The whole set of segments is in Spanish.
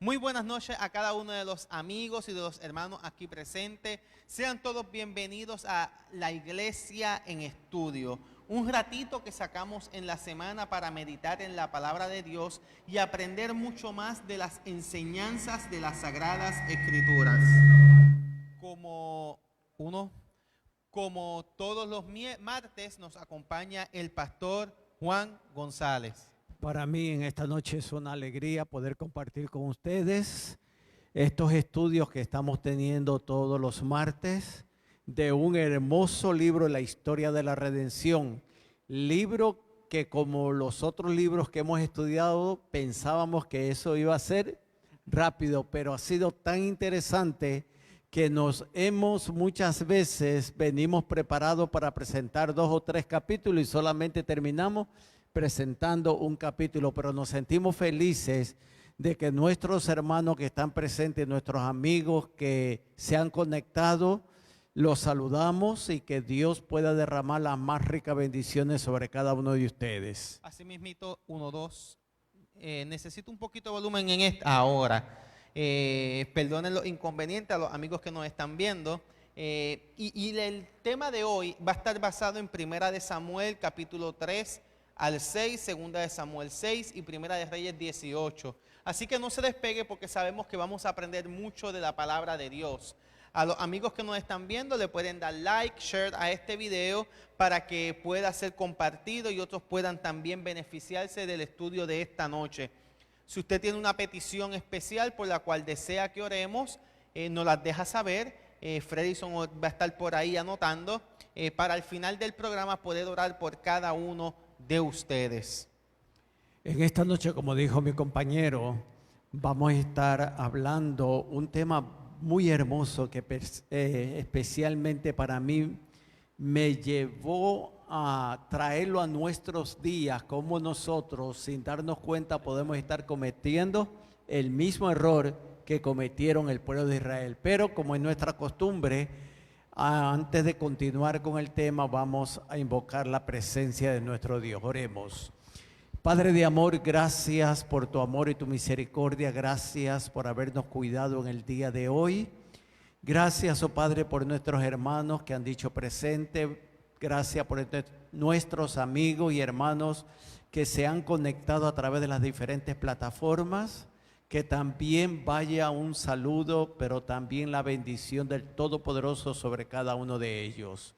Muy buenas noches a cada uno de los amigos y de los hermanos aquí presentes. Sean todos bienvenidos a la Iglesia en Estudio. Un ratito que sacamos en la semana para meditar en la palabra de Dios y aprender mucho más de las enseñanzas de las Sagradas Escrituras. Como todos los martes nos acompaña el pastor Juan González. Para mí en esta noche es una alegría poder compartir con ustedes estos estudios que estamos teniendo todos los martes de un hermoso libro, La Historia de la Redención. Libro que, como los otros libros que hemos estudiado, pensábamos que eso iba a ser rápido, pero ha sido tan interesante que muchas veces venimos preparados para presentar 2 o 3 capítulos y solamente terminamos presentando un capítulo, pero nos sentimos felices de que nuestros hermanos que están presentes, nuestros amigos que se han conectado, los saludamos y que Dios pueda derramar las más ricas bendiciones sobre cada uno de ustedes. Así mismito, 1, 2. Necesito un poquito de volumen en esta hora. Perdonen los inconvenientes a los amigos que nos están viendo. Y el tema de hoy va a estar basado en Primera de Samuel, capítulo 3 al 6, Segunda de Samuel 6 y Primera de Reyes 18. Así que no se despegue porque sabemos que vamos a aprender mucho de la palabra de Dios. A los amigos que nos están viendo le pueden dar like, share a este video para que pueda ser compartido y otros puedan también beneficiarse del estudio de esta noche. Si usted tiene una petición especial por la cual desea que oremos, nos las deja saber. Fredison va a estar por ahí anotando para al final del programa poder orar por cada uno de ustedes. En esta noche, como dijo mi compañero, vamos a estar hablando un tema muy hermoso que especialmente para mí me llevó a traerlo a nuestros días, como nosotros sin darnos cuenta podemos estar cometiendo el mismo error que cometieron el pueblo de Israel. Pero como es nuestra costumbre, antes de continuar con el tema, vamos a invocar la presencia de nuestro Dios. Oremos. Padre de amor, gracias por tu amor y tu misericordia. Gracias por habernos cuidado en el día de hoy. Gracias, oh Padre, por nuestros hermanos que han dicho presente. Gracias por nuestros amigos y hermanos que se han conectado a través de las diferentes plataformas. Que también vaya un saludo, pero también la bendición del Todopoderoso sobre cada uno de ellos.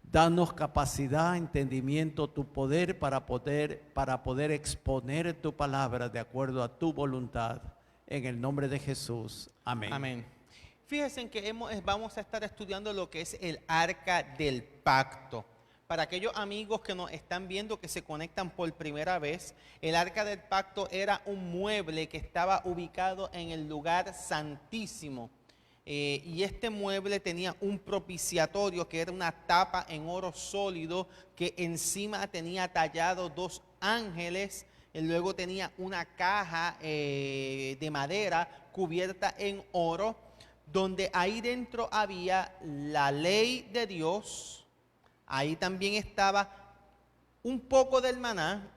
Danos capacidad, entendimiento, tu poder para poder exponer tu palabra de acuerdo a tu voluntad. En el nombre de Jesús. Amén. Amén. Fíjense en que vamos a estar estudiando lo que es el Arca del Pacto. Para aquellos amigos que nos están viendo, que se conectan por primera vez, el Arca del Pacto era un mueble que estaba ubicado en el lugar santísimo. Y este mueble tenía un propiciatorio que era una tapa en oro sólido que encima tenía tallado 2 ángeles. Luego tenía una caja de madera cubierta en oro, donde ahí dentro había la ley de Dios. Ahí también estaba un poco del maná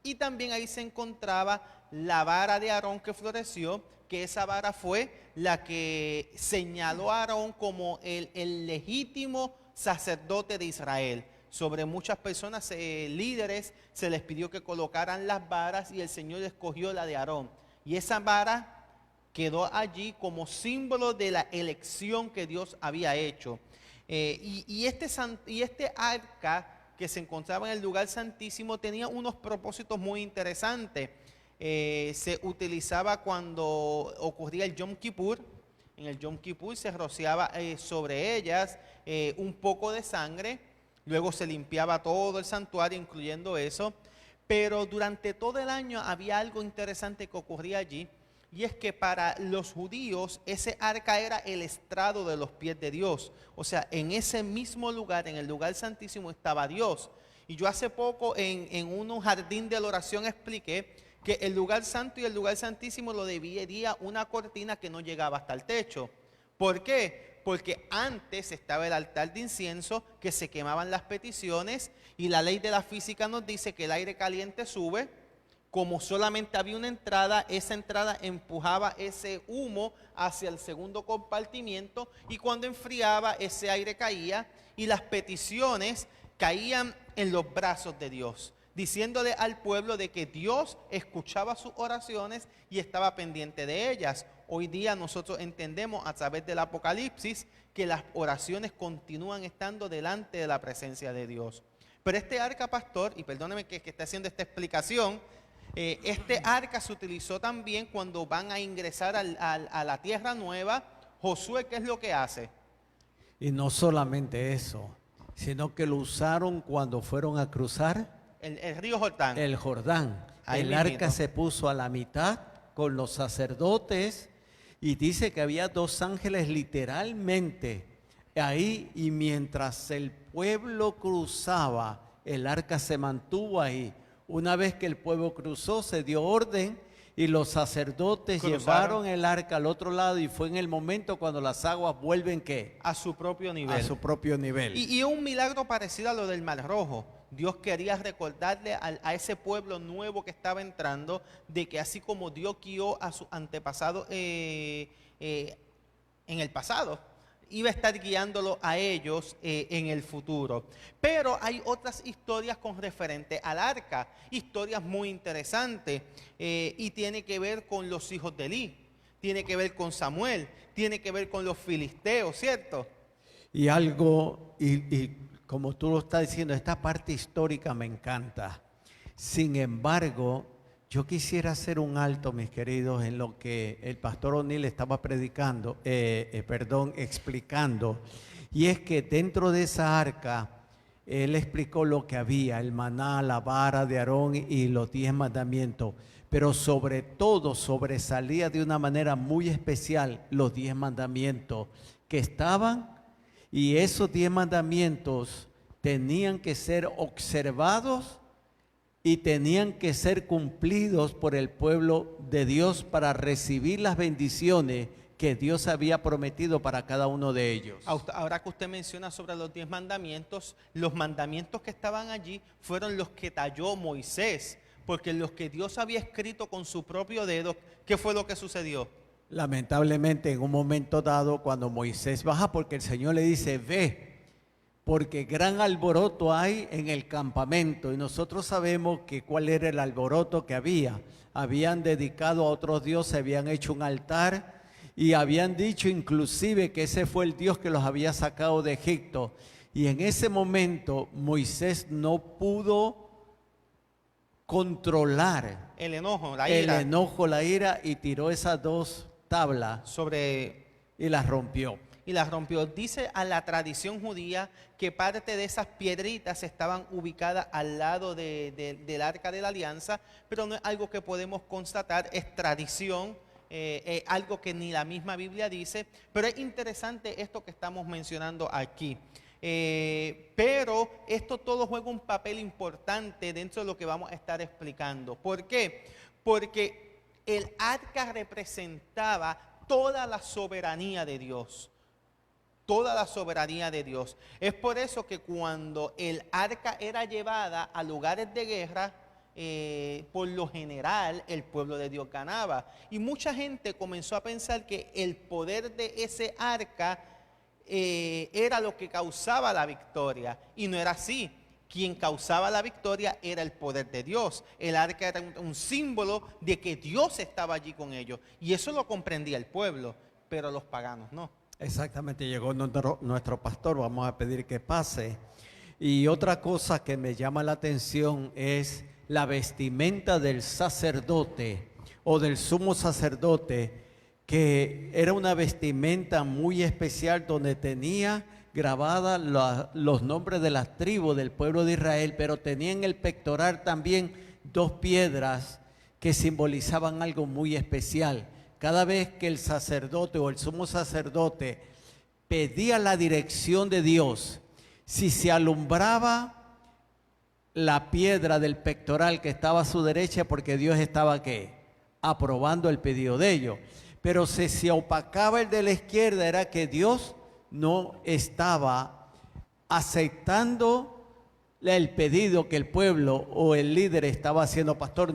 y también ahí se encontraba la vara de Aarón que floreció, que esa vara fue la que señaló a Aarón como el legítimo sacerdote de Israel. Sobre muchas personas, líderes, se les pidió que colocaran las varas y el Señor escogió la de Aarón. Y esa vara quedó allí como símbolo de la elección que Dios había hecho. Y este arca que se encontraba en el lugar santísimo tenía unos propósitos muy interesantes. Se utilizaba cuando ocurría el Yom Kippur. En el Yom Kippur se rociaba sobre ellas un poco de sangre. Luego se limpiaba todo el santuario, incluyendo eso. Pero durante todo el año había algo interesante que ocurría allí. Y es que para los judíos ese arca era el estrado de los pies de Dios. O sea, en ese mismo lugar, en el lugar santísimo, estaba Dios. Y yo hace poco en un jardín de la oración expliqué que el lugar santo y el lugar santísimo lo dividía una cortina que no llegaba hasta el techo. ¿Por qué? Porque antes estaba el altar de incienso, que se quemaban las peticiones, y la ley de la física nos dice que el aire caliente sube, Como solamente había una entrada, esa entrada empujaba ese humo hacia el segundo compartimiento y cuando enfriaba ese aire caía y las peticiones caían en los brazos de Dios, diciéndole al pueblo de que Dios escuchaba sus oraciones y estaba pendiente de ellas. Hoy día nosotros entendemos a través del Apocalipsis que las oraciones continúan estando delante de la presencia de Dios. Pero este arca, pastor, y perdóneme que esté haciendo esta explicación, este arca se utilizó también cuando van a ingresar a la tierra nueva. Josué, ¿qué es lo que hace? Y no solamente eso, sino que lo usaron cuando fueron a cruzar El río Jordán. el Jordán. Ahí El mismito. arca se puso a la mitad con los sacerdotes y dice que había dos ángeles literalmente ahí, y mientras el pueblo cruzaba, el arca se mantuvo ahí. Una vez que el pueblo cruzó, se dio orden y los sacerdotes Cruzaron. llevaron el arca al otro lado, y fue en el momento cuando las aguas vuelven ¿qué? A su propio nivel. A su propio nivel. Y un milagro parecido a lo del Mar Rojo. Dios quería recordarle a ese pueblo nuevo que estaba entrando de que así como Dios guió a sus antepasados en el pasado, iba a estar guiándolo a ellos en el futuro. Pero hay otras historias con referente al arca, historias muy interesantes, y tiene que ver con los hijos de Elí, tiene que ver con Samuel, tiene que ver con los filisteos, ¿cierto? Y algo, y como tú lo estás diciendo, esta parte histórica me encanta. Sin embargo, yo quisiera hacer un alto, mis queridos, en lo que el pastor O'Neill estaba explicando. Y es que dentro de esa arca, él explicó lo que había: el maná, la vara de Aarón y los 10 mandamientos. Pero sobre todo sobresalía de una manera muy especial los 10 mandamientos que estaban. Y esos 10 mandamientos tenían que ser observados y tenían que ser cumplidos por el pueblo de Dios para recibir las bendiciones que Dios había prometido para cada uno de ellos. Ahora que usted menciona sobre los 10 mandamientos, los mandamientos que estaban allí fueron los que talló Moisés, porque los que Dios había escrito con su propio dedo, ¿qué fue lo que sucedió? Lamentablemente, en un momento dado, cuando Moisés baja, porque el Señor le dice: ve, porque gran alboroto hay en el campamento. Y nosotros sabemos que cuál era el alboroto que había. Habían dedicado a otros dioses, habían hecho un altar y habían dicho inclusive que ese fue el Dios que los había sacado de Egipto. Y en ese momento Moisés no pudo controlar El enojo, la el ira enojo, la ira, y tiró esas 2 tablas y las rompió. y las rompió. Dice a la tradición judía que parte de esas piedritas estaban ubicadas al lado del arca de la alianza, pero no es algo que podemos constatar, es tradición, algo que ni la misma Biblia dice, pero es interesante esto que estamos mencionando aquí. Pero esto todo juega un papel importante dentro de lo que vamos a estar explicando. ¿Por qué? Porque el arca representaba toda la soberanía de Dios. Toda la soberanía de Dios. Es por eso que cuando el arca era llevada a lugares de guerra, por lo general el pueblo de Dios ganaba. Y mucha gente comenzó a pensar que el poder de ese arca era lo que causaba la victoria. Y no era así. Quien causaba la victoria era el poder de Dios. El arca era un símbolo de que Dios estaba allí con ellos. Y eso lo comprendía el pueblo, pero los paganos no. Exactamente, llegó nuestro pastor, vamos a pedir que pase. Y otra cosa que me llama la atención es la vestimenta del sacerdote o del sumo sacerdote, que era una vestimenta muy especial donde tenía grabadas los nombres de las tribus del pueblo de Israel, pero tenía en el pectoral también 2 piedras que simbolizaban algo muy especial. Cada vez que el sacerdote o el sumo sacerdote pedía la dirección de Dios, si se alumbraba la piedra del pectoral que estaba a su derecha, porque Dios estaba ¿qué? Aprobando el pedido de ellos. Pero si se opacaba el de la izquierda, era que Dios no estaba aceptando el pedido que el pueblo o el líder estaba haciendo. Pastor,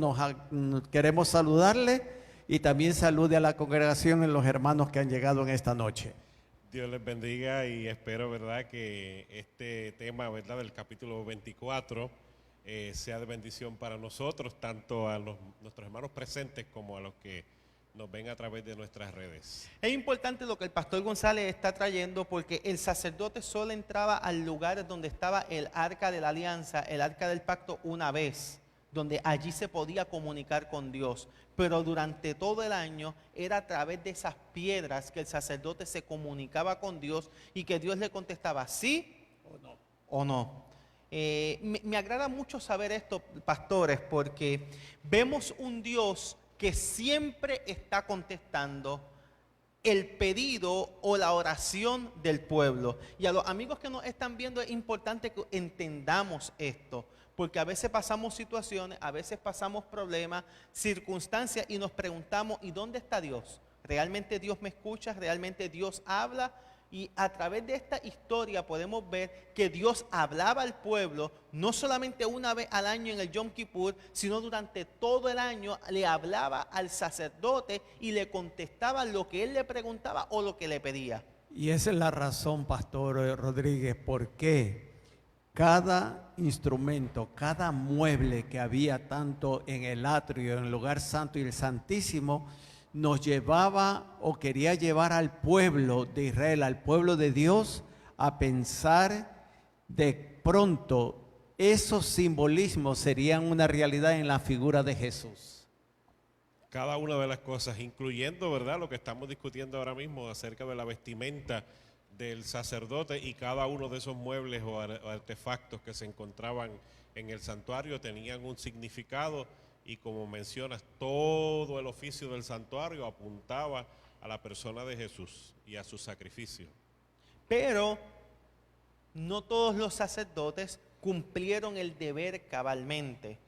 queremos saludarle y también salude a la congregación y los hermanos que han llegado en esta noche. Dios les bendiga y espero, ¿verdad?, que este tema, ¿verdad?, del capítulo 24 sea de bendición para nosotros, tanto a nuestros hermanos presentes como a los que nos ven a través de nuestras redes. Es importante lo que el pastor González está trayendo, porque el sacerdote solo entraba al lugar donde estaba el arca de la alianza, el arca del pacto, una vez, donde allí se podía comunicar con Dios. Pero durante todo el año era a través de esas piedras que el sacerdote se comunicaba con Dios y que Dios le contestaba sí o no. Me agrada mucho saber esto, pastores, porque vemos un Dios que siempre está contestando el pedido o la oración del pueblo. Y a los amigos que nos están viendo es importante que entendamos esto, porque a veces pasamos situaciones, a veces pasamos problemas, circunstancias y nos preguntamos, ¿y dónde está Dios? ¿Realmente Dios me escucha? ¿Realmente Dios habla? Y a través de esta historia podemos ver que Dios hablaba al pueblo, no solamente una vez al año en el Yom Kippur, sino durante todo el año le hablaba al sacerdote y le contestaba lo que él le preguntaba o lo que le pedía. Y esa es la razón, Pastor Rodríguez, por qué cada instrumento, cada mueble que había tanto en el atrio, en el lugar santo y el santísimo, nos llevaba o quería llevar al pueblo de Israel, al pueblo de Dios, a pensar de pronto esos simbolismos serían una realidad en la figura de Jesús. Cada una de las cosas, incluyendo, ¿verdad?, lo que estamos discutiendo ahora mismo acerca de la vestimenta del sacerdote, y cada uno de esos muebles o artefactos que se encontraban en el santuario tenían un significado. Y como mencionas, todo el oficio del santuario apuntaba a la persona de Jesús y a su sacrificio. Pero no todos los sacerdotes cumplieron el deber cabalmente.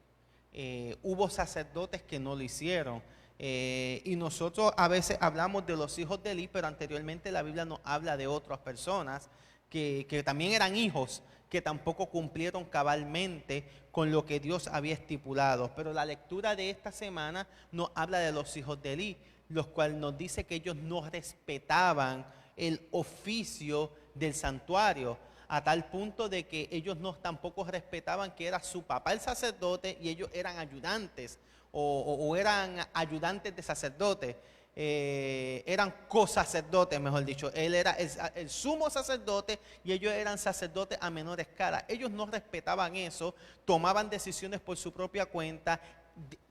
Hubo sacerdotes que no lo hicieron. Y nosotros a veces hablamos de los hijos de Eli, pero anteriormente la Biblia nos habla de otras personas que también eran hijos, que tampoco cumplieron cabalmente con lo que Dios había estipulado. Pero la lectura de esta semana nos habla de los hijos de Eli, los cuales nos dice que ellos no respetaban el oficio del santuario, a tal punto de que ellos no tampoco respetaban que era su papá el sacerdote y ellos eran ayudantes o eran ayudantes de sacerdote. Eran cosacerdotes, mejor dicho. Él era el sumo sacerdote y ellos eran sacerdotes a menor escala. Ellos no respetaban eso, tomaban decisiones por su propia cuenta.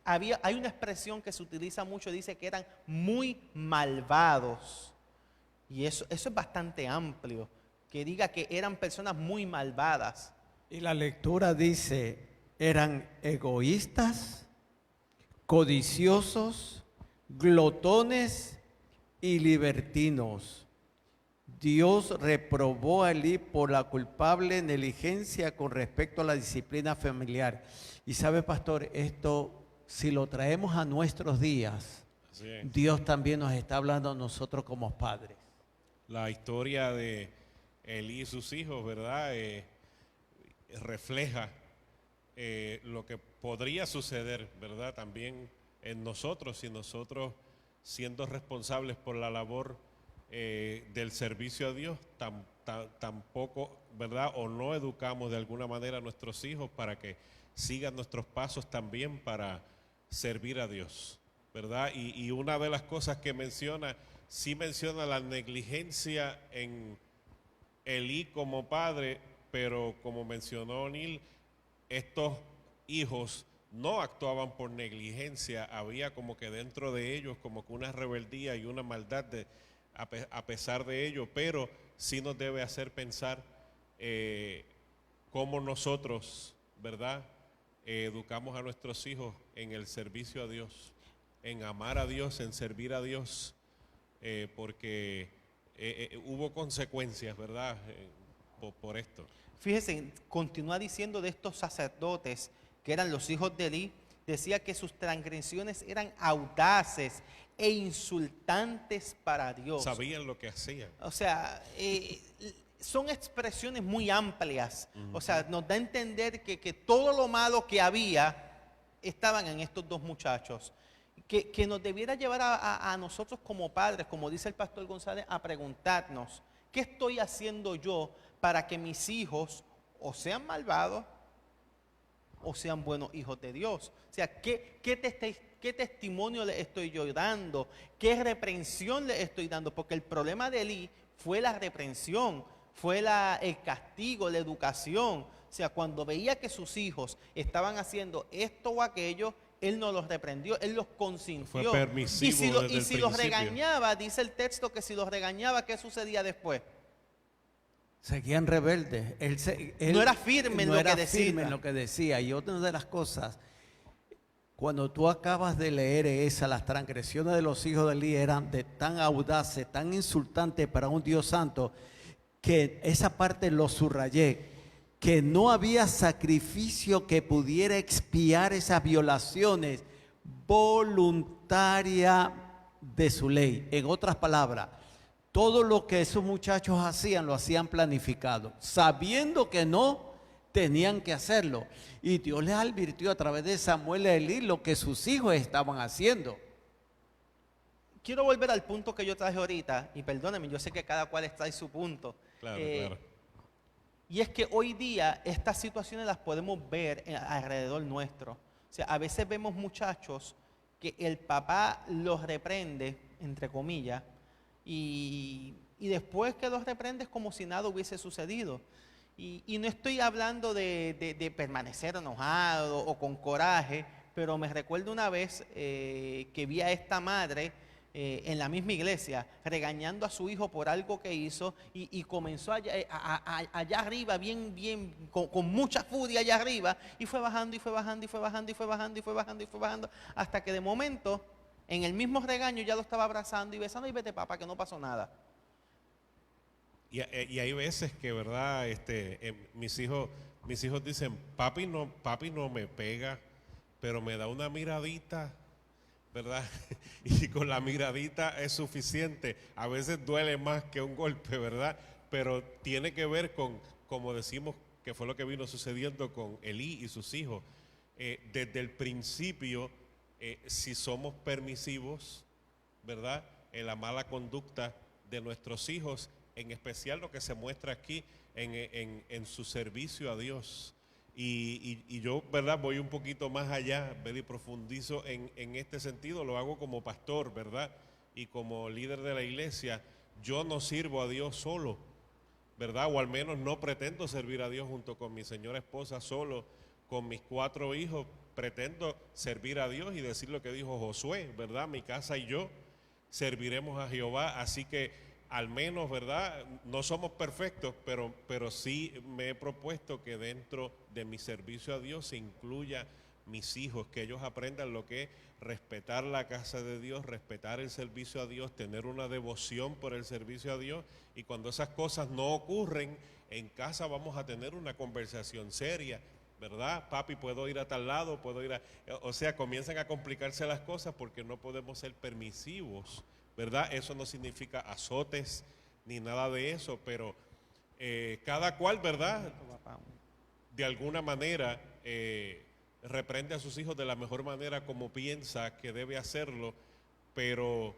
Hay una expresión que se utiliza mucho, dice que eran muy malvados. Y eso es bastante amplio, que diga que eran personas muy malvadas. Y la lectura dice, eran egoístas, codiciosos, glotones y libertinos. Dios reprobó a Elí por la culpable negligencia con respecto a la disciplina familiar. Y sabe, pastor, esto si lo traemos a nuestros días, Dios también nos está hablando a nosotros como padres. La historia de Elí y sus hijos, ¿verdad?, refleja lo que podría suceder, ¿verdad?, también en nosotros, si nosotros, siendo responsables por la labor del servicio a Dios, tampoco, ¿verdad?, o no educamos de alguna manera a nuestros hijos para que sigan nuestros pasos también para servir a Dios, ¿verdad? Y una de las cosas que menciona, sí menciona la negligencia en Elí como padre, pero como mencionó Neil, estos hijos no actuaban por negligencia, había como que dentro de ellos como que una rebeldía y una maldad a pesar de ello, pero sí nos debe hacer pensar cómo nosotros, ¿verdad?, educamos a nuestros hijos en el servicio a Dios, en amar a Dios, en servir a Dios, porque hubo consecuencias, ¿verdad?, por esto. Fíjense, continúa diciendo de estos sacerdotes que eran los hijos de Elí, decía que sus transgresiones eran audaces e insultantes para Dios. Sabían lo que hacían. O sea, son expresiones muy amplias. O sea, nos da a entender que todo lo malo que había estaban en estos dos muchachos. Que nos debiera llevar a nosotros como padres, como dice el pastor González, a preguntarnos, ¿qué estoy haciendo yo para que mis hijos o sean malvados o sean buenos hijos de Dios? O sea, ¿qué testimonio les estoy yo dando? ¿Qué reprensión les estoy dando? Porque el problema de Elí fue la reprensión, fue el castigo, la educación. O sea, cuando veía que sus hijos estaban haciendo esto o aquello, él no los reprendió, él los consintió. Fue permisivo Y si los regañaba, dice el texto que si los regañaba, ¿qué sucedía después? Seguían rebeldes. Él No era firme en no lo era que decía. firme en lo que decía. Y otra de las cosas, cuando tú acabas de leer esa, las transgresiones de los hijos de Elí eran de tan audaces, tan insultantes para un Dios santo, que esa parte lo subrayé, que no había sacrificio que pudiera expiar esas violaciones voluntaria de su ley. En otras palabras, todo lo que esos muchachos hacían, lo hacían planificado, sabiendo que no tenían que hacerlo. Y Dios les advirtió a través de Samuel y Elí lo que sus hijos estaban haciendo. Quiero volver al punto que yo traje ahorita, y perdónenme, yo sé que cada cual trae su punto. Claro, claro. Y es que hoy día estas situaciones las podemos ver alrededor nuestro. O sea, a veces vemos muchachos que el papá los reprende, entre comillas, y después que los reprende es como si nada hubiese sucedido. Y no estoy hablando de permanecer enojado o con coraje, pero me recuerdo una vez que vi a esta madre en la misma iglesia regañando a su hijo por algo que hizo y comenzó allá arriba, con mucha furia allá arriba, y fue bajando, y fue bajando, y fue bajando, y fue bajando, y fue bajando, y fue bajando, hasta que de momento, en el mismo regaño, ya lo estaba abrazando y besando, y vete papá, que no pasó nada. Y hay veces que, ¿verdad? Mis hijos dicen, papi no me pega, pero me da una miradita, ¿verdad? Y con la miradita es suficiente. A veces duele más que un golpe, ¿verdad? Pero tiene que ver con, como decimos, que fue lo que vino sucediendo con Elí y sus hijos. Desde el principio, si somos permisivos, ¿verdad? En la mala conducta de nuestros hijos, en especial lo que se muestra aquí en su servicio a Dios. Y yo, ¿verdad? Voy un poquito más allá, ¿verdad? Y profundizo en este sentido, lo hago como pastor, ¿verdad? Y como líder de la iglesia. Yo no sirvo a Dios solo, ¿verdad? O al menos no pretendo servir a Dios junto con mi señora esposa solo, con mis 4 hijos. Pretendo servir a Dios y decir lo que dijo Josué, ¿verdad? Mi casa y yo serviremos a Jehová. Así que al menos, ¿verdad? No somos perfectos, pero sí me he propuesto que dentro de mi servicio a Dios se incluya mis hijos, que ellos aprendan lo que es respetar la casa de Dios, respetar el servicio a Dios, tener una devoción por el servicio a Dios. Y cuando esas cosas no ocurren, en casa vamos a tener una conversación seria, ¿verdad? Papi, puedo ir a tal lado, puedo ir a... O sea, comienzan a complicarse las cosas porque no podemos ser permisivos, ¿verdad? Eso no significa azotes ni nada de eso, pero cada cual, ¿verdad? De alguna manera reprende a sus hijos de la mejor manera como piensa que debe hacerlo, pero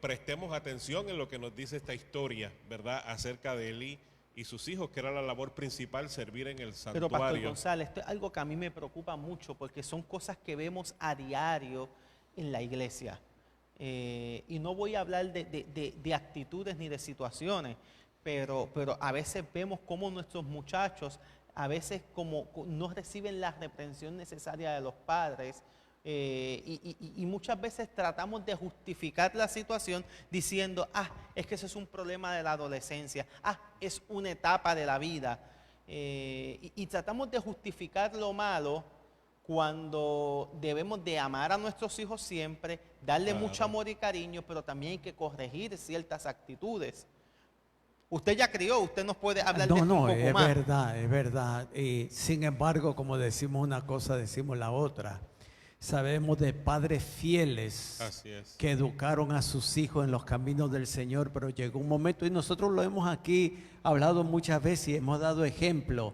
prestemos atención en lo que nos dice esta historia, ¿verdad? Acerca de Elí y sus hijos, que era la labor principal, servir en el santuario. Pero Pastor González, esto es algo que a mí me preocupa mucho porque son cosas que vemos a diario en la iglesia. Y no voy a hablar de actitudes ni de situaciones, pero a veces vemos cómo nuestros muchachos a veces como no reciben la reprensión necesaria de los padres, y muchas veces tratamos de justificar la situación diciendo, es que eso es un problema de la adolescencia, es una etapa de la vida, y tratamos de justificar lo malo cuando debemos de amar a nuestros hijos siempre, darle mucho amor y cariño, pero también hay que corregir ciertas actitudes. Usted ya crió, usted nos puede hablar de esto un poco más. No, es verdad. Sin embargo, como decimos una cosa, decimos la otra. Sabemos de padres fieles Así es. que educaron a sus hijos en los caminos del Señor, pero llegó un momento, y nosotros lo hemos aquí hablado muchas veces y hemos dado ejemplo,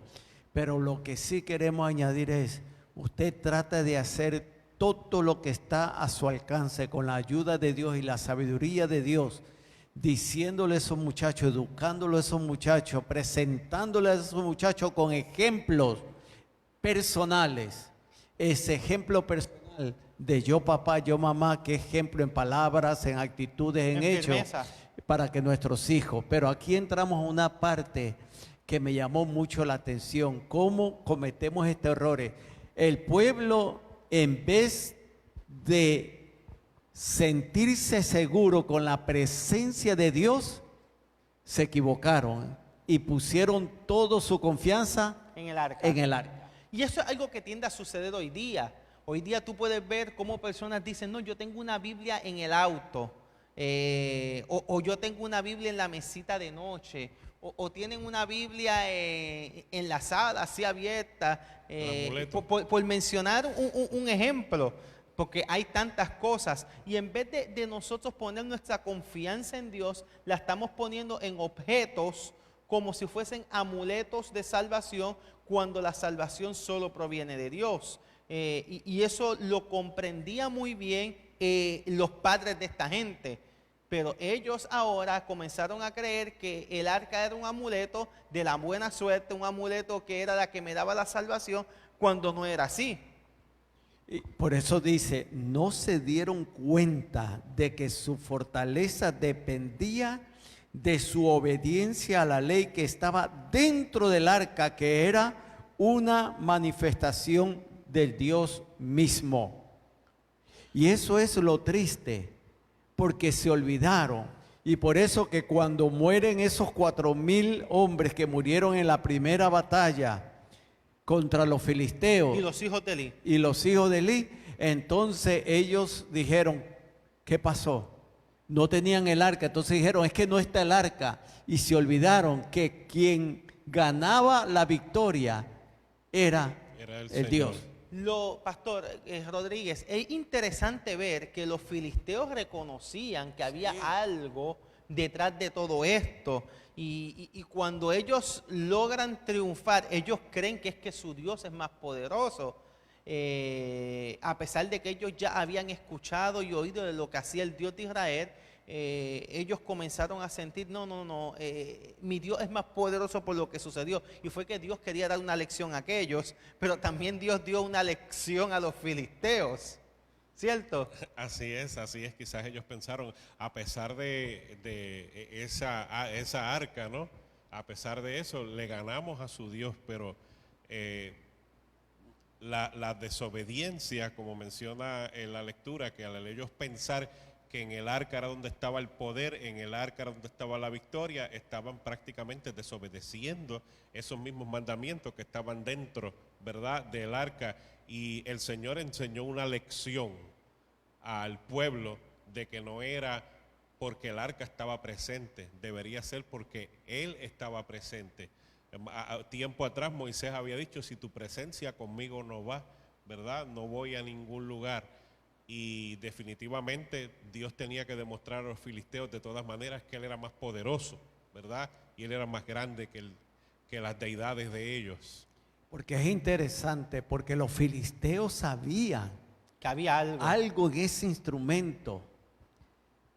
pero lo que sí queremos añadir es, usted trata de hacer todo lo que está a su alcance con la ayuda de Dios y la sabiduría de Dios, diciéndole a esos muchachos, educándole a esos muchachos, presentándole a esos muchachos con ejemplos personales. Ese ejemplo personal de yo papá, yo mamá, que ejemplo en palabras, en actitudes, en hechos, firmeza. para que nuestros hijos. Pero aquí entramos a una parte que me llamó mucho la atención, cómo cometemos estos errores. El pueblo, en vez de sentirse seguro con la presencia de Dios, se equivocaron y pusieron toda su confianza En el arca. en el arca. Y eso es algo que tiende a suceder hoy día. Hoy día tú puedes ver cómo personas dicen, no, yo tengo una Biblia en el auto, o yo tengo una Biblia en la mesita de noche, o tienen una Biblia enlazada, así abierta, amuleto. por mencionar un ejemplo, porque hay tantas cosas. Y en vez de nosotros poner nuestra confianza en Dios, la estamos poniendo en objetos como si fuesen amuletos de salvación, cuando la salvación solo proviene de Dios. Y eso lo comprendía muy bien los padres de esta gente. Pero ellos ahora comenzaron a creer que el arca era un amuleto de la buena suerte, un amuleto que era la que me daba la salvación, cuando no era así. Y por eso dice, no se dieron cuenta de que su fortaleza dependía de su obediencia a la ley que estaba dentro del arca, que era una manifestación del Dios mismo. Y eso es lo triste, porque se olvidaron. Y por eso que cuando mueren esos 4,000 hombres que murieron en la primera batalla contra los filisteos Y los hijos de Eli. y los hijos de Eli, entonces ellos dijeron, ¿qué pasó? No tenían el arca, entonces dijeron, es que no está el arca, y se olvidaron que quien ganaba la victoria era Era el el Señor. Dios. Pastor Rodríguez, es interesante ver que los filisteos reconocían que había algo detrás de todo esto. Y cuando ellos logran triunfar, ellos creen que es que su Dios es más poderoso. A pesar de que ellos ya habían escuchado y oído de lo que hacía el Dios de Israel, ellos comenzaron a sentir, no, mi Dios es más poderoso por lo que sucedió. Y fue que Dios quería dar una lección a aquellos, pero también Dios dio una lección a los filisteos, ¿cierto? Así es, quizás ellos pensaron, a pesar de esa arca, ¿no? A pesar de eso, le ganamos a su Dios, pero la desobediencia, como menciona en la lectura, que al ellos pensar que en el arca era donde estaba el poder, en el arca era donde estaba la victoria, estaban prácticamente desobedeciendo esos mismos mandamientos que estaban dentro, ¿verdad?, del arca. Y el Señor enseñó una lección al pueblo de que no era porque el arca estaba presente, debería ser porque Él estaba presente. Tiempo atrás Moisés había dicho, si tu presencia conmigo no va, ¿verdad?, no voy a ningún lugar. Y definitivamente Dios tenía que demostrar a los filisteos de todas maneras que Él era más poderoso, ¿verdad? Y Él era más grande que las deidades de ellos. Porque es interesante, porque los filisteos sabían Que había algo en ese instrumento,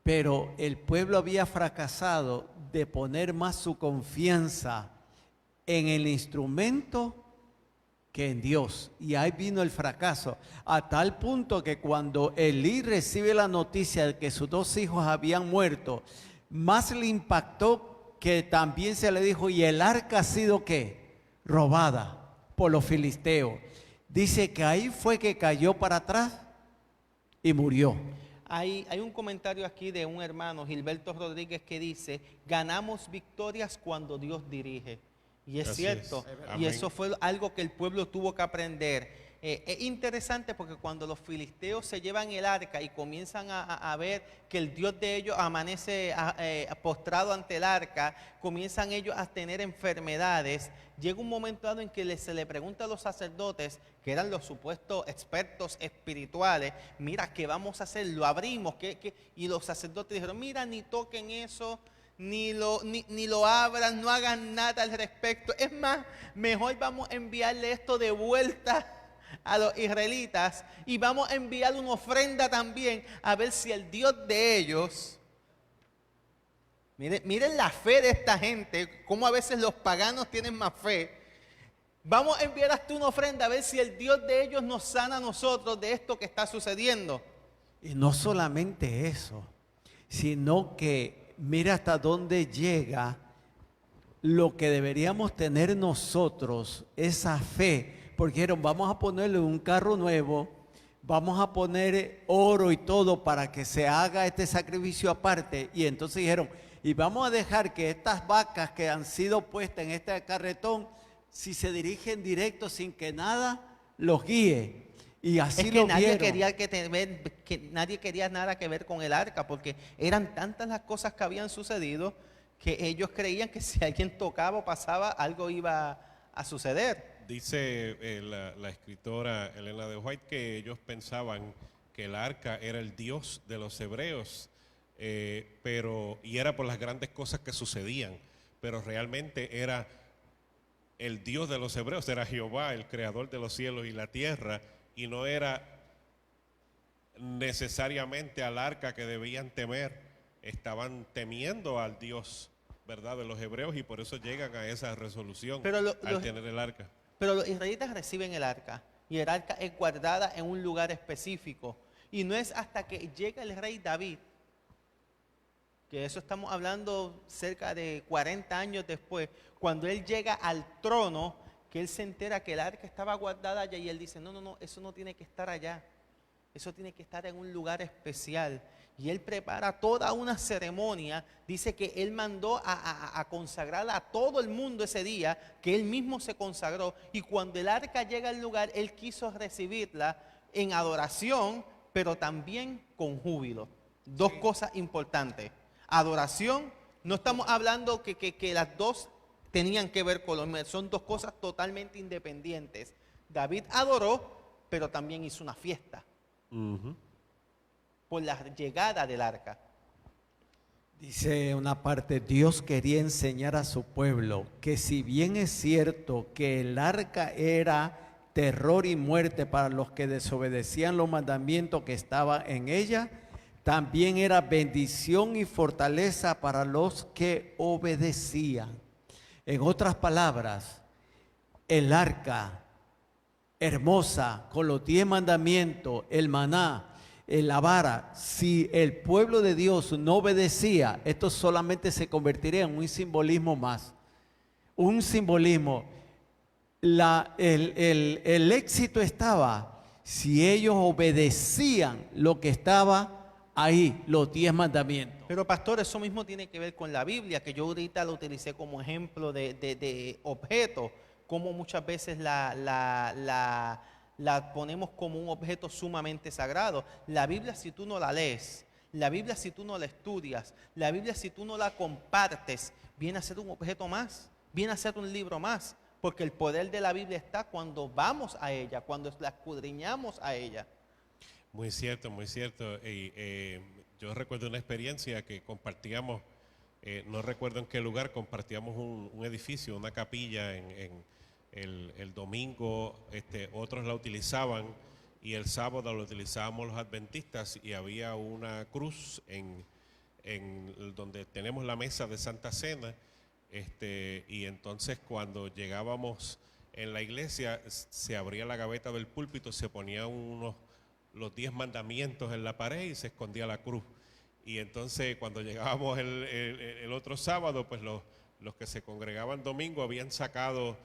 pero el pueblo había fracasado de poner más su confianza en el instrumento que en Dios. Y ahí vino el fracaso, a tal punto que cuando Elí recibe la noticia de que sus 2 hijos habían muerto, más le impactó que también se le dijo, y el arca ha sido ¿qué? Robada por los filisteos. Dice que ahí fue que cayó para atrás y murió. Hay un comentario aquí de un hermano, Gilberto Rodríguez, que dice, ganamos victorias cuando Dios dirige. Y es Así cierto, es. y Amén. eso fue algo que el pueblo tuvo que aprender. Es interesante porque cuando los filisteos se llevan el arca y comienzan a ver que el Dios de ellos amanece postrado ante el arca, comienzan ellos a tener enfermedades. Llega un momento dado en que se le pregunta a los sacerdotes, que eran los supuestos expertos espirituales, mira, ¿qué vamos a hacer? Lo abrimos. Y los sacerdotes dijeron, mira, ni toquen eso, ni lo abran, no hagan nada al respecto. Es más, mejor vamos a enviarle esto de vuelta a los israelitas y vamos a enviar una ofrenda también a ver si el Dios de ellos, miren la fe de esta gente, cómo a veces los paganos tienen más fe. Vamos a enviar hasta una ofrenda a ver si el Dios de ellos nos sana a nosotros de esto que está sucediendo. Y no solamente eso, sino que mira hasta dónde llega lo que deberíamos tener nosotros, esa fe. Porque dijeron, vamos a ponerle un carro nuevo, vamos a poner oro y todo para que se haga este sacrificio aparte. Y entonces dijeron, y vamos a dejar que estas vacas que han sido puestas en este carretón, si se dirigen directo sin que nada los guíe. Y así es que lo nadie vieron. que nadie quería nada que ver con el arca, porque eran tantas las cosas que habían sucedido que ellos creían que si alguien tocaba o pasaba, algo iba a suceder. Dice la escritora Elena de White que ellos pensaban que el arca era el Dios de los hebreos, y era por las grandes cosas que sucedían, pero realmente era el Dios de los hebreos, era Jehová, el creador de los cielos y la tierra, y no era necesariamente al arca que debían temer, estaban temiendo al Dios, ¿verdad?, de los hebreos, y por eso llegan a esa resolución al tener el arca. Pero los israelitas reciben el arca y el arca es guardada en un lugar específico. Y no es hasta que llega el rey David, que eso estamos hablando cerca de 40 años después, cuando él llega al trono, que él se entera que el arca estaba guardada allá y él dice, no, eso no tiene que estar allá. Eso tiene que estar en un lugar especial. Y él prepara toda una ceremonia. Dice que él mandó a consagrar a todo el mundo ese día, que él mismo se consagró. Y cuando el arca llega al lugar, él quiso recibirla en adoración, pero también con júbilo. Dos cosas importantes. Adoración, no estamos hablando que las dos tenían que ver con los... Son dos cosas totalmente independientes. David adoró, pero también hizo una fiesta. Por la llegada del arca. Dice una parte, Dios quería enseñar a su pueblo que si bien es cierto que el arca era terror y muerte para los que desobedecían los mandamientos que estaban en ella, también era bendición y fortaleza para los que obedecían. En otras palabras, el arca hermosa, con los 10 mandamientos, el maná, la vara, si el pueblo de Dios no obedecía, esto solamente se convertiría en un simbolismo más. Un simbolismo. El éxito estaba si ellos obedecían lo que estaba ahí, los 10 mandamientos. Pero pastor, eso mismo tiene que ver con la Biblia, que yo ahorita lo utilicé como ejemplo de objeto. Como muchas veces la ponemos como un objeto sumamente sagrado. La Biblia, si tú no la lees, la Biblia, si tú no la estudias, la Biblia, si tú no la compartes, viene a ser un objeto más, viene a ser un libro más, porque el poder de la Biblia está cuando vamos a ella, cuando la escudriñamos a ella. Muy cierto, muy cierto. Yo recuerdo una experiencia que compartíamos, no recuerdo en qué lugar, compartíamos un edificio, una capilla en el domingo, otros la utilizaban y el sábado la utilizábamos los adventistas, y había una cruz en donde tenemos la mesa de Santa Cena, y entonces cuando llegábamos en la iglesia se abría la gaveta del púlpito, se ponían los 10 mandamientos en la pared y se escondía la cruz. Y entonces cuando llegábamos el otro sábado, pues los que se congregaban domingo habían sacado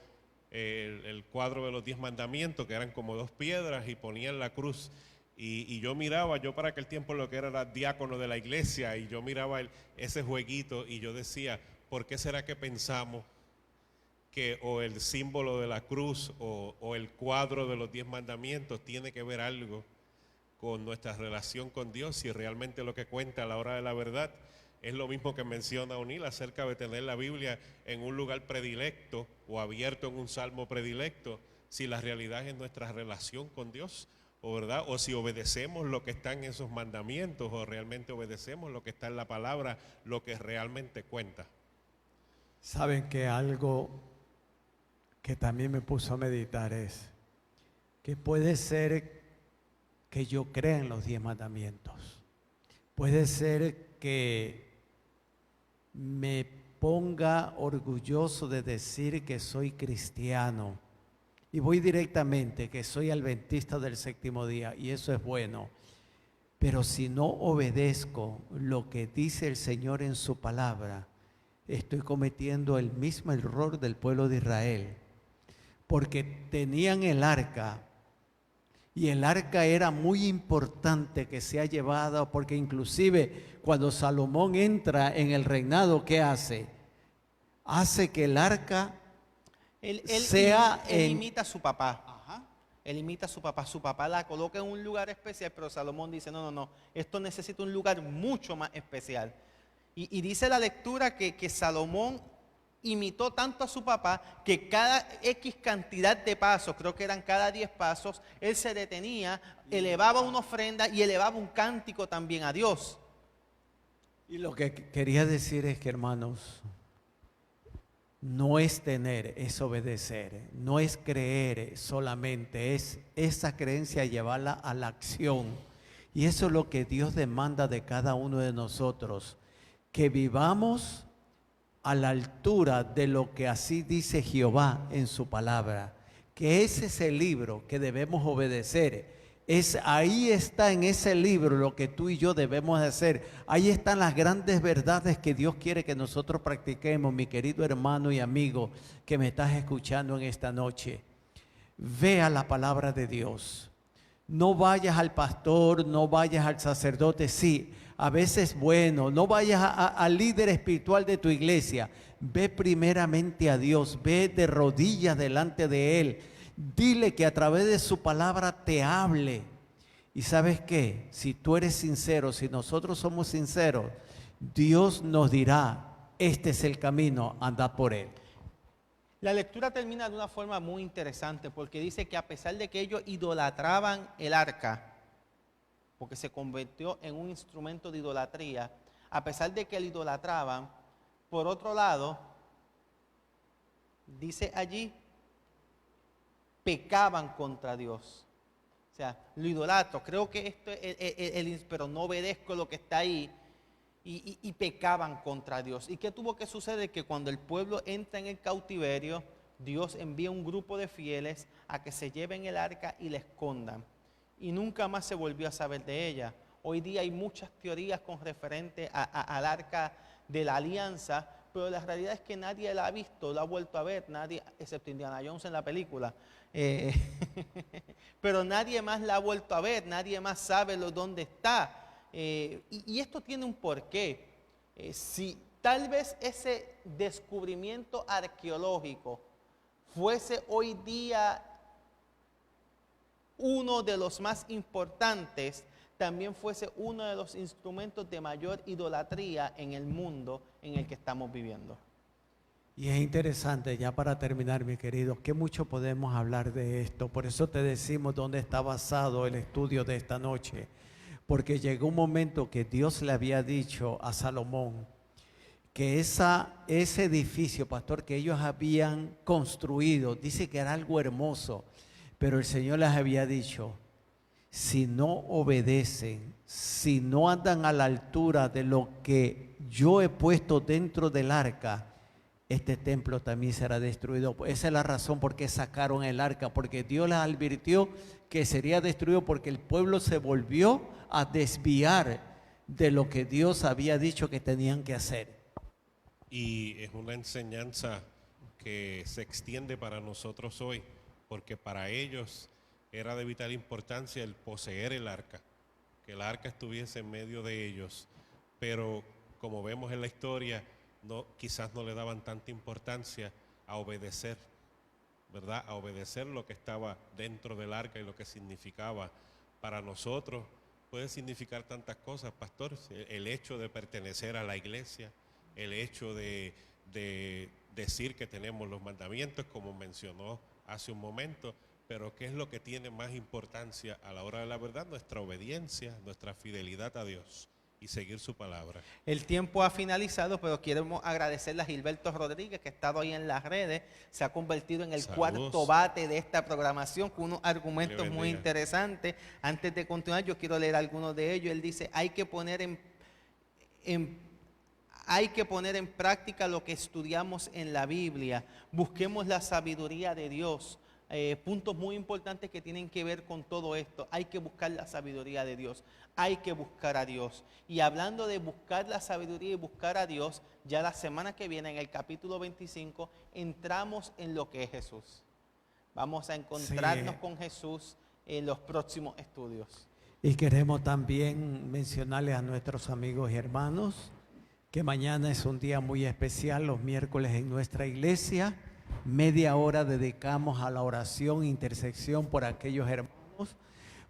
el cuadro de los 10 mandamientos, que eran como 2 piedras, y ponían la cruz. Y yo miraba, yo para aquel tiempo lo que era diácono de la iglesia, y yo miraba ese jueguito y yo decía, ¿por qué será que pensamos que o el símbolo de la cruz o el cuadro de los 10 mandamientos tiene que ver algo con nuestra relación con Dios, si realmente lo que cuenta a la hora de la verdad es lo mismo que menciona O'Neill acerca de tener la Biblia en un lugar predilecto o abierto en un salmo predilecto, si la realidad es nuestra relación con Dios, o verdad, o si obedecemos lo que está en esos mandamientos, o realmente obedecemos lo que está en la palabra, lo que realmente cuenta. Saben que algo que también me puso a meditar es que puede ser que yo crea en los 10 mandamientos. Puede ser que me ponga orgulloso de decir que soy cristiano. Y voy directamente que soy adventista del séptimo día, y eso es bueno. Pero si no obedezco lo que dice el Señor en su palabra, estoy cometiendo el mismo error del pueblo de Israel. Porque tenían el arca, y el arca era muy importante que sea llevada, porque inclusive cuando Salomón entra en el reinado, ¿qué hace? Hace que el arca Él sea imita a su papá. Él imita a su papá. Su papá la coloca en un lugar especial, pero Salomón dice, no, esto necesita un lugar mucho más especial. Y dice la lectura que Salomón imitó tanto a su papá que cada X cantidad de pasos, creo que eran cada 10 pasos, él se detenía, elevaba una ofrenda y elevaba un cántico también a Dios. Y lo que quería decir es que, hermanos, no es tener, es obedecer. No es creer solamente, es esa creencia llevarla a la acción. Y eso es lo que Dios demanda de cada uno de nosotros, que vivamos a la altura de lo que así dice Jehová en su palabra, que ese es el libro que debemos obedecer. Ahí está en ese libro lo que tú y yo debemos hacer. Ahí están las grandes verdades que Dios quiere que nosotros practiquemos, mi querido hermano y amigo que me estás escuchando en esta noche. Vea la palabra de Dios. No vayas al pastor, no vayas al sacerdote, sí, a veces bueno, no vayas al líder espiritual de tu iglesia. Ve primeramente a Dios, ve de rodillas delante de Él. Dile que a través de su palabra te hable. Y ¿sabes qué? Si tú eres sincero, si nosotros somos sinceros, Dios nos dirá, este es el camino, andad por él. La lectura termina de una forma muy interesante porque dice que a pesar de que ellos idolatraban el arca, porque se convirtió en un instrumento de idolatría, a pesar de que lo idolatraban, por otro lado, dice allí, pecaban contra Dios. O sea, lo idolatro, creo que esto es pero no obedezco lo que está ahí. Y pecaban contra Dios. ¿Y qué tuvo que suceder? Que cuando el pueblo entra en el cautiverio, Dios envía un grupo de fieles a que se lleven el arca y la escondan. Y nunca más se volvió a saber de ella. Hoy día hay muchas teorías con referente al arca de la alianza, pero la realidad es que nadie la ha visto, la ha vuelto a ver, nadie, excepto Indiana Jones en la película. Pero nadie más la ha vuelto a ver, nadie más sabe dónde está. Y esto tiene un porqué. Si tal vez ese descubrimiento arqueológico fuese hoy día uno de los más importantes, también fuese uno de los instrumentos de mayor idolatría en el mundo en el que estamos viviendo. Y es interesante, ya para terminar, mi querido, que mucho podemos hablar de esto. Por eso te decimos dónde está basado el estudio de esta noche. Porque llegó un momento que Dios le había dicho a Salomón que ese edificio, pastor, que ellos habían construido, dice que era algo hermoso, pero el Señor les había dicho, si no obedecen, si no andan a la altura de lo que yo he puesto dentro del arca, este templo también será destruido. Esa es la razón por qué sacaron el arca, porque Dios les advirtió que sería destruido porque el pueblo se volvió a desviar de lo que Dios había dicho que tenían que hacer. Y es una enseñanza que se extiende para nosotros hoy, porque para ellos era de vital importancia el poseer el arca, que el arca estuviese en medio de ellos, pero como vemos en la historia, quizás no le daban tanta importancia a obedecer, ¿verdad? A obedecer lo que estaba dentro del arca y lo que significaba para nosotros. Puede significar tantas cosas, pastor, el hecho de pertenecer a la iglesia, el hecho de decir que tenemos los mandamientos, como mencionó hace un momento, pero ¿qué es lo que tiene más importancia a la hora de la verdad? Nuestra obediencia, nuestra fidelidad a Dios y seguir su palabra. El tiempo ha finalizado, pero queremos agradecerle a Gilberto Rodríguez, que ha estado ahí en las redes, se ha convertido en el Saludos. cuarto bate de esta programación, con unos argumentos Dios muy bendiga. interesantes. Antes de continuar, yo quiero leer algunos de ellos. Él dice, hay que poner en práctica lo que estudiamos en la Biblia. Busquemos la sabiduría de Dios. Puntos muy importantes que tienen que ver con todo esto. Hay que buscar la sabiduría de Dios. Hay que buscar a Dios. Y hablando de buscar la sabiduría y buscar a Dios, ya la semana que viene, en el capítulo 25, entramos en lo que es Jesús. Vamos a encontrarnos con Jesús en los próximos estudios. Y queremos también mencionarles a nuestros amigos y hermanos que mañana es un día muy especial, los miércoles en nuestra iglesia. Media hora dedicamos a la oración, intersección por aquellos hermanos,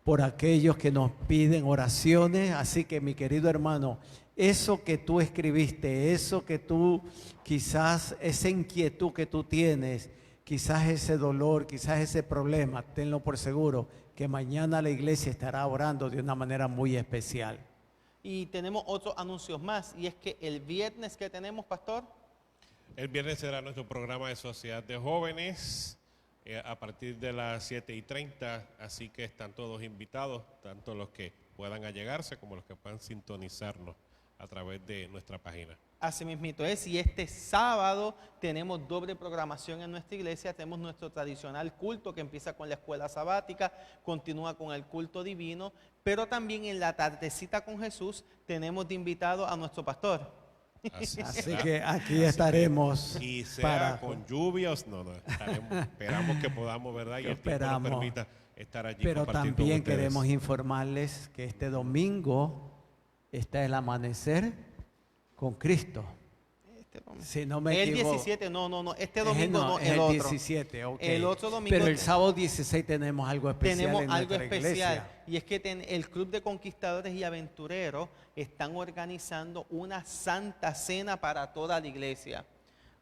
por aquellos que nos piden oraciones. Así que, mi querido hermano, eso que tú escribiste, eso que tú, quizás esa inquietud que tú tienes, quizás ese dolor, quizás ese problema, tenlo por seguro que mañana la iglesia estará orando de una manera muy especial. Y tenemos otros anuncios más, y es que el viernes que tenemos, pastor, El viernes será nuestro programa de Sociedad de Jóvenes a partir de las 7:30, así que están todos invitados, tanto los que puedan allegarse como los que puedan sintonizarnos a través de nuestra página. así mismito es, y este sábado tenemos doble programación en nuestra iglesia. Tenemos nuestro tradicional culto que empieza con la escuela sabática, continúa con el culto divino, pero también en la tardecita con Jesús tenemos de invitado a nuestro pastor. Así Así será. que aquí estaremos Y sea para con lluvias, esperamos que podamos, ¿verdad? Y el tiempo Esperamos. nos permita estar allí. Pero compartir con también ustedes. queremos informarles que este domingo está el amanecer con Cristo. Si no me El equivoco. 17, no, este domingo no, es el el otro. 17, ok. El otro domingo Pero el sábado 16 tenemos algo especial tenemos en algo nuestra especial, iglesia. y es que el Club de Conquistadores y Aventureros están organizando una santa cena para toda la iglesia.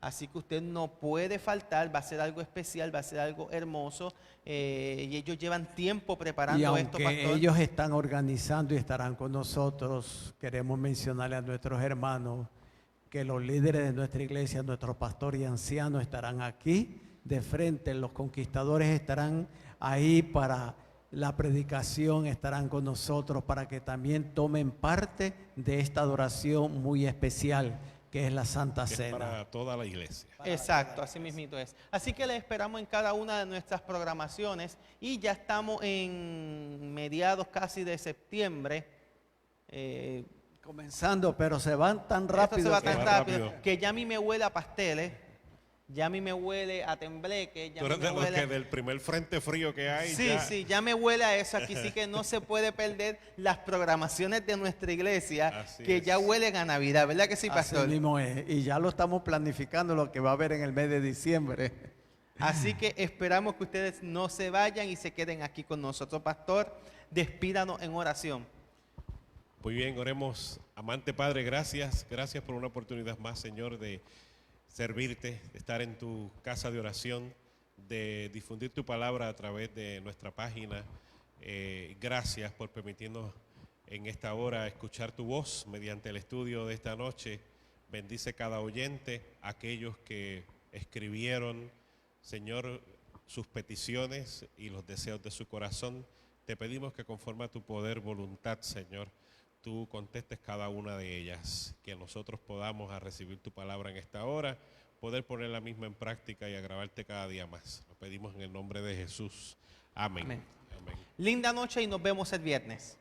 Así que usted no puede faltar, va a ser algo especial, va a ser algo hermoso, y ellos llevan tiempo Y preparando esto, aunque pastor. ellos están organizando y estarán con nosotros, queremos mencionarle a nuestros hermanos que los líderes de nuestra iglesia, nuestros pastores y ancianos estarán aquí de frente. Los conquistadores estarán ahí para la predicación, estarán con nosotros para que también tomen parte de esta adoración muy especial que es la Santa Que es Cena. para toda la iglesia. Exacto, así mismito es. Así que les esperamos en cada una de nuestras programaciones, y ya estamos en mediados casi de septiembre. Comenzando, pero se van tan Esto rápido. se va que- tan va rápido rápido. que ya a mí me huele a pasteles, ya a mí me huele a tembleque, ya Tú a mí eres me de los huele que del primer frente frío que hay. Sí, ya, sí, ya me huele a eso aquí, sí que no se puede perder las programaciones de nuestra iglesia, Así que es. ya huelen a Navidad, ¿verdad que sí, Así pastor? mismo es. Y ya lo estamos planificando lo que va a haber en el mes de diciembre. Así que esperamos que ustedes no se vayan y se queden aquí con nosotros. Pastor, despídanos en oración. Muy bien, oremos. Amante Padre, gracias. Gracias por una oportunidad más, Señor, de servirte, de estar en tu casa de oración, de difundir tu palabra a través de nuestra página. Gracias por permitirnos en esta hora escuchar tu voz mediante el estudio de esta noche. Bendice cada oyente, aquellos que escribieron, Señor, sus peticiones y los deseos de su corazón. Te pedimos que conforme a tu poder, voluntad, Señor, tú contestes cada una de ellas, que nosotros podamos a recibir tu palabra en esta hora, poder poner la misma en práctica y agravarte cada día más. Lo pedimos en el nombre de Jesús. Amén. Amén. Amén. Linda noche y nos vemos el viernes.